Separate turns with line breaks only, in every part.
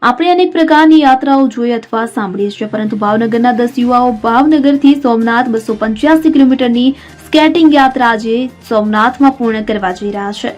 આપણે અનેક પ્રકારની યાત્રાઓ જોઈ અથવા સાંભળીએ છીએ, પરંતુ ભાવનગરના 10 યુવાઓ ભાવનગરથી સોમનાથ 285 કિલોમીટરની સ્કેટિંગ યાત્રા આજે સોમનાથમાં પૂર્ણ કરવા જઈ રહ્યા છે.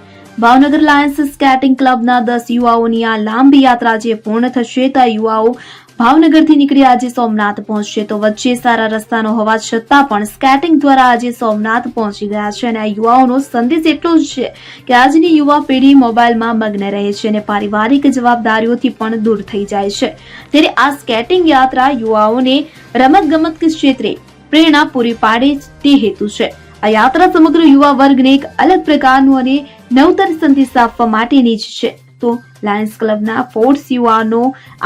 ભાવનગર લાયન્સ સ્કેટિંગ ક્લબના 10 યુવાઓની આ લાંબી યાત્રા આજે પૂર્ણ થશે. તો આ યુવાઓ ભાવનગરથી નીકળી આજે સોમનાથ પહોંચશે. તો વચ્ચે સારા રસ્તાનો હોવા છતાં પણ સ્કેટિંગ દ્વારા આજે સોમનાથ પહોંચી ગયા છે. અને આ યુવાઓનો સંદેશ એટલો જ છે કે આજની યુવા પેઢી મોબાઈલમાં મગ્ન રહે છે અને પારિવારિક જવાબદારીઓથી પણ દૂર થઈ જાય છે. ત્યારે આ સ્કેટિંગ યાત્રા યુવાઓને રમતગમત ક્ષેત્રે પ્રેરણા પૂરી પાડે તે હેતુ છે. આ યાત્રા સમગ્ર યુવા વર્ગને એક અલગ પ્રકારનું અને નવતર સંદેશ આપવા માટેની જ છે. તો લાયન્સ ક્લબના ફોર્સ યુવાનો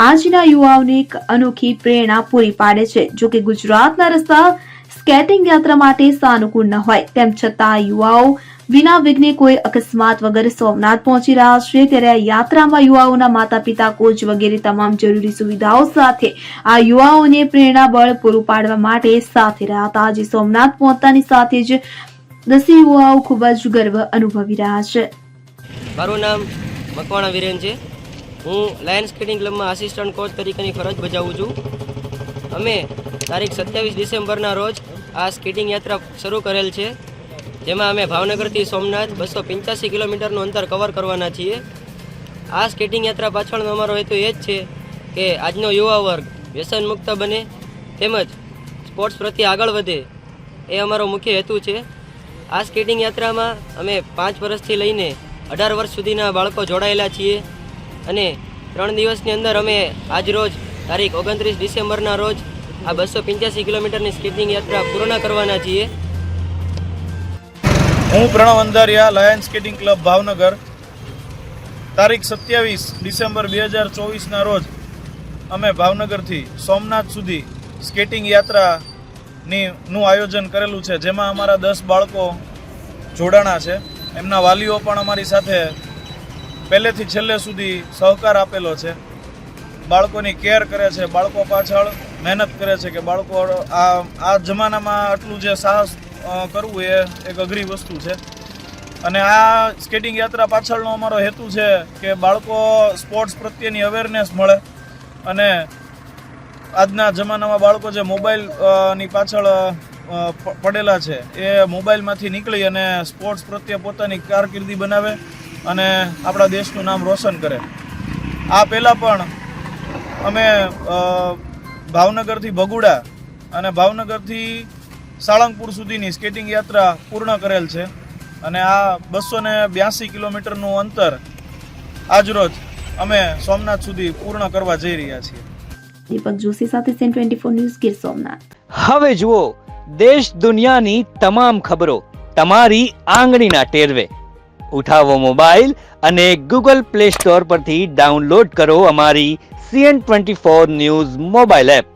આજના યુવાઓને એક અનોખી પ્રેરણા પૂરી પાડે છે. જો કે ગુજરાતના રસ્તા સ્કેટિંગ યાત્રા માટે સાનુકૂળ ન હોય તેમ છતાં યુવાઓ વિના વિઘ્ને કોઈ અકસ્માત વગર સોમનાથ પહોંચી રહ્યા છે. ત્યારે આ યાત્રામાં યુવાઓના માતા પિતા, કોચ વગેરે તમામ જરૂરી સુવિધાઓ સાથે આ યુવાઓને પ્રેરણાબળ પૂરું પાડવા માટે સાથે રહ્યા હતા. આજે સોમનાથ પહોંચતાની સાથે જ 10 યુવાઓ ખૂબ જ ગર્વ અનુભવી રહ્યા છે.
મારું નામ મકવાણા વિરેન છે. હું લાયન્સ સ્કેટિંગ ક્લબમાં આસિસ્ટન્ટ કોચ તરીકેની ફરજ બજાવું છું. અમે તારીખ 27 ડિસેમ્બરના રોજ આ સ્કેટિંગ યાત્રા શરૂ કરેલ છે, જેમાં અમે ભાવનગરથી સોમનાથ 285 કિલોમીટરનું અંતર કવર કરવાના છીએ. આ સ્કેટિંગ યાત્રા પાછળનો અમારો હેતુ એ જ છે કે આજનો યુવા વર્ગ વ્યસન મુક્ત બને તેમજ સ્પોર્ટ્સ પ્રત્યે આગળ વધે, એ અમારો મુખ્ય હેતુ છે. આ સ્કેટિંગ યાત્રામાં અમે 5 વર્ષથી લઈને 18 વર્ષ સુધીના બાળકો જોડાયેલા છીએ અને 3 દિવસની અંદર અમે આજ રોજ તારીખ 29 ડિસેમ્બરના રોજ આ 285 કિલોમીટરની સ્કેટિંગ યાત્રા પૂર્ણ કરવાના છીએ.
હું Pranav Andhariya, lions skating club Bhavnagar. તારીખ 27 ડિસેમ્બર 2024ના રોજ અમે ભાવનગરથી સોમનાથ સુધી સ્કેટિંગ યાત્રાનું આયોજન કરેલું છે, જેમાં અમારા 10 બાળકો જોડાણા છે. એમના વાલીઓ પણ અમારી સાથે પહેલેથી છેલ્લે સુધી સહકાર આપેલો છે. બાળકોની કેર કરે છે, બાળકો પાછળ મહેનત કરે છે કે બાળકો આ જમાનામાં આટલું જે સાહસ કરવું એ એક અઘરી વસ્તુ છે. અને આ સ્કેટિંગ યાત્રા પાછળનો અમારો હેતુ છે કે બાળકો સ્પોર્ટ્સ પ્રત્યેની અવેરનેસ મળે અને આજના જમાનામાં બાળકો જે મોબાઈલની પાછળ પડેલા છે એ મોબાઈલમાંથી નીકળી અને સ્પોર્ટ્સ પ્રત્યે પોતાની કારકિર્દી બનાવે અને આપણા દેશનું નામ રોશન કરે. આ પહેલાં પણ અમે ભાવનગરથી ભગુડા અને ભાવનગરથી સાળંગપુર સુધીની સ્કેટિંગ યાત્રા પૂર્ણ કરેલ છે. અને આ 282 કિલોમીટરનું અંતર આજરોજ અમે સોમનાથ સુધી પૂર્ણ કરવા જઈ રહ્યા છીએ.
દીપક જોશી સાથે સેન 24 ન્યૂઝ, ગીર સોમનાથ.
હવે જુઓ દેશ દુનિયાની તમામ ખબરો તમારી આંગળીના ટેરવે. ઉઠાવો મોબાઈલ અને ગૂગલ પ્લે સ્ટોર પરથી ડાઉનલોડ કરો અમારી CN24 ન્યૂઝ મોબાઈલ એપ.